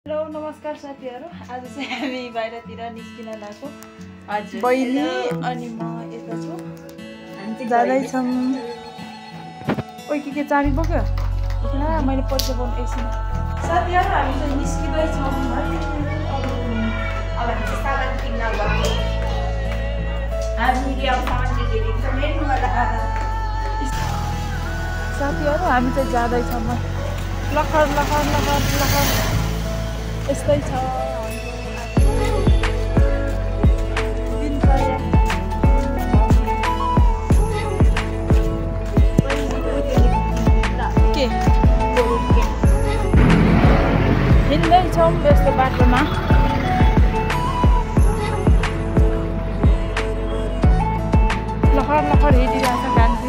hello नमस्कार साथीहरु आज चाहिँ हामी बाहिरतिर निस्किन लागेको हजुर बहिनी अनि म यता छु जाँदै छौं ओइ के चाबी बोक्यो ल मैले पछि बोल्नु एकछिन साथीहरु हामी चाहिँ निस्किदै छौं है अब हामी सामान किन्न गएको हामीले अब सामान किनेको मेन होला साथीहरु हामी चाहिँ जाँदै छौं लखर लखर लखर लखर यस्तै छ के हिँड्दैछौँ यस्तो बाटोमा लखर लखर हिँडिरहेको छ गाडी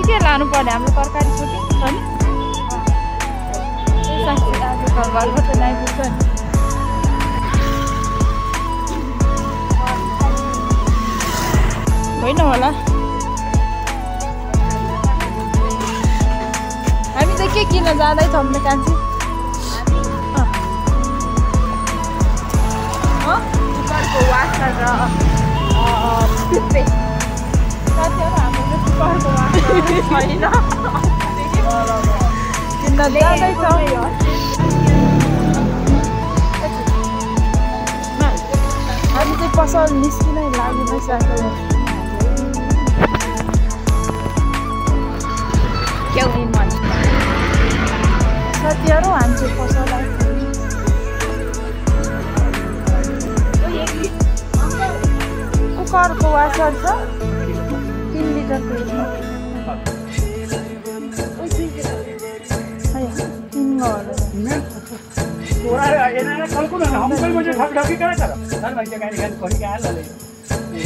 के लानु पर्ने हाम्रो तरकारी छ कि घरबाट ल्याइपुग्छ नि होइन होला हामी चाहिँ के किन्न जाँदैछौँ नि कान्छी कुकरको वासर र टुथपेस्ट साथीहरु हाम्रो चाहिँ कुकरको वासर छैन किन्न जाँदैछौँ हामी चाहिँ पसल निस्किनै लागि नै साथीहरु हामी चाहिँ पसल कुकरको वासर छ 3 लिटरको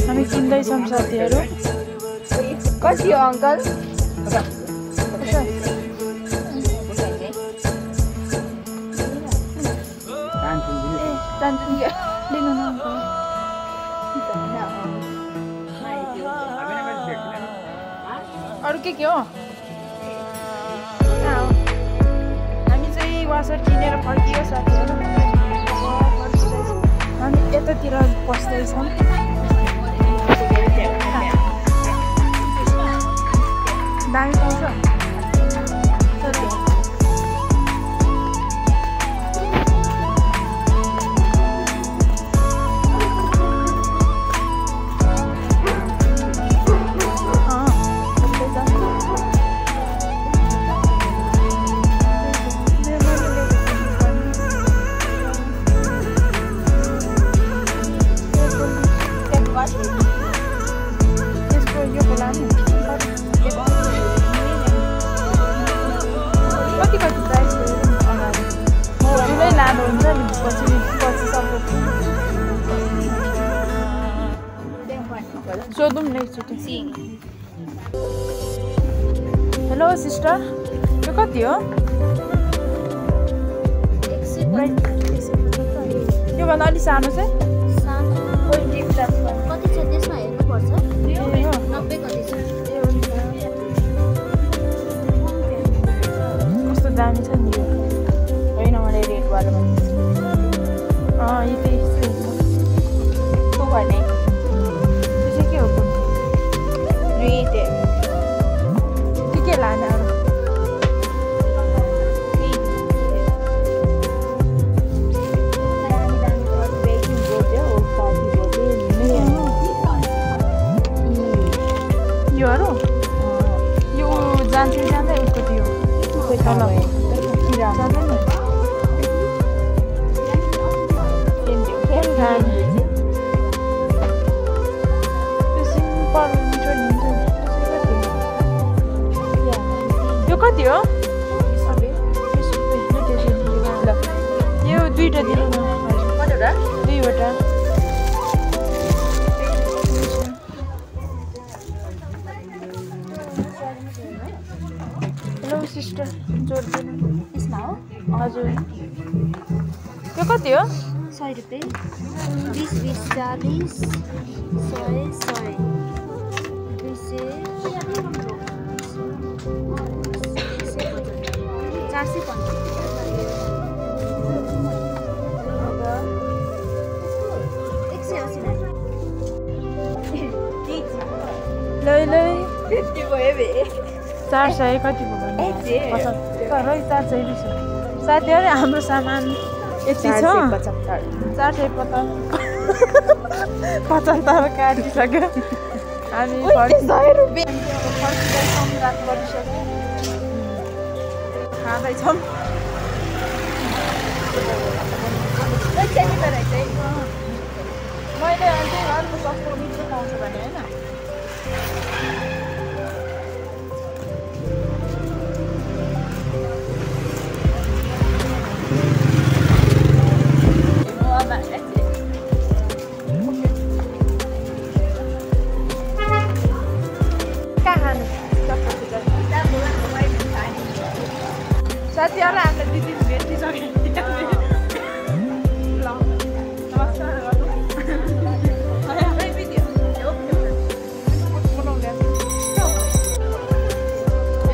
हामी किन्दैछौँ साथीहरु कति हो अंकल लिनु न अरु के हो हामी चाहिँ वासर किनेर फर्कियो साथीहरु हामी यतातिर बस्दैछौँ दामी पाउँछ सोधौँ न एकचोटि हेलो सिस्टर यो कति हो योभन्दा अलिक सानो चाहिँ कति छ त्यसमा हेर्नुपर्छ 90 कति छ कस्तो दामी छ नि यो होइन मलाई रेड वाला यो चाहिँ यस्तो भने के लाने योहरू यो जान्छ जाँदै उसको त्यो यो कति हो यो दुईटा दिनु न कतिवटा दुईवटा हेलो सिस्टर जोड्दैन यसमा हो हजुर यो कति हो 100 रुपैयाँ 20 20 40 100 100 200 400 कति भयो तर 420 साथीहरु हाम्रो सामान यति छ 475 काटिसक्यो हामी खाँदैछौँ मैले अर्को सस्तो मिठो पाउँछ भने होइन साथीहरु हामीले दिदी भेटिसक्यो ल नमस्कार गर्नु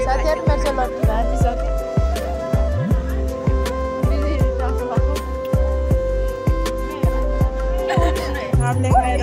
साथीहरु मेरो चाहिँ लट्ठी भाँचिसक्यो हामीले खाएर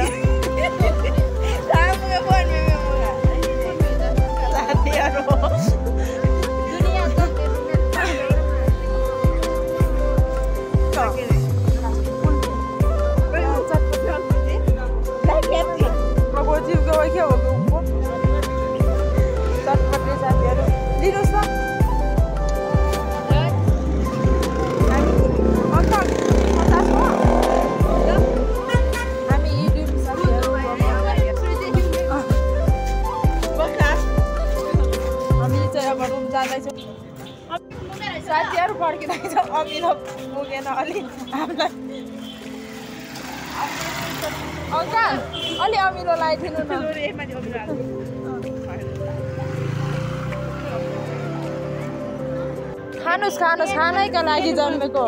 साथीहरु फर्किँदैछ अमिलो पुगेन अलि हामीलाई अङ्कल अलि अमिलो लगाइदिनु न खानुस् खानुस् खानैका लागि जन्मेको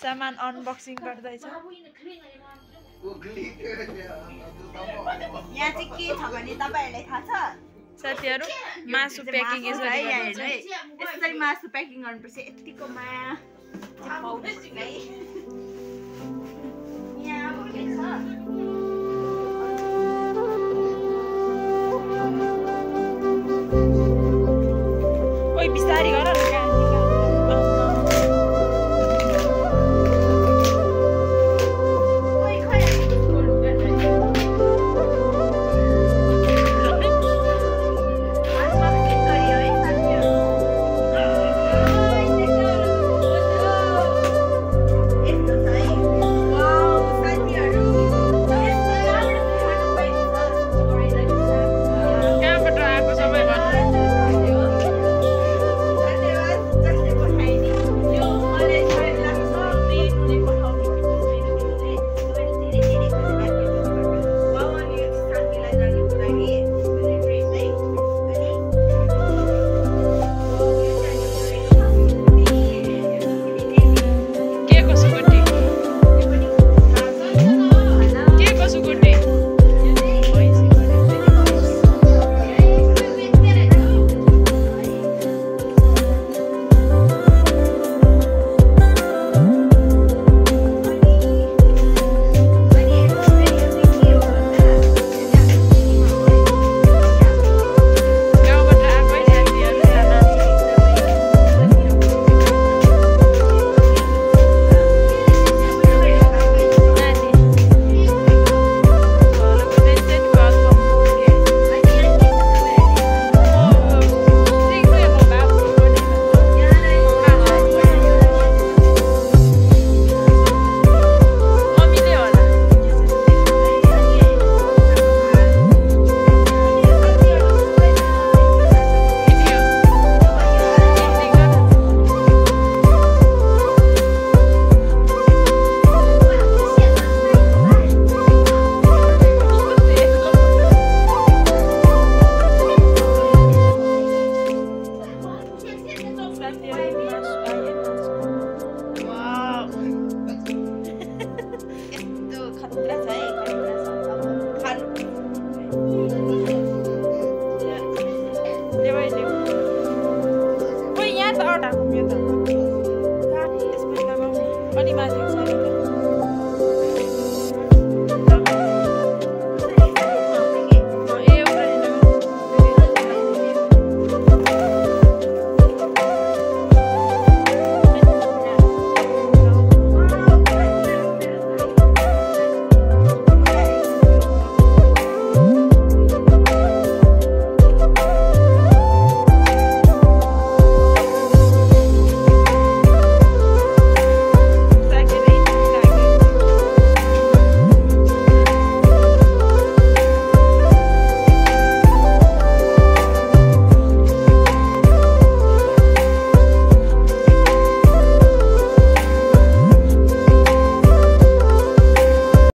सामान अनबक्सिङ गर्दैछ यहाँ चाहिँ के छ भने तपाईहरुलाई थाहा छ साथीहरु मासु प्याकिङ यसरी गर्नुहुन्छ है यसरी मासु प्याकिङ गर्नुपर्छ यतिको माया यहाँ अब के छ ओइ बिस्तारै गर न यहाँ त अटाको यो त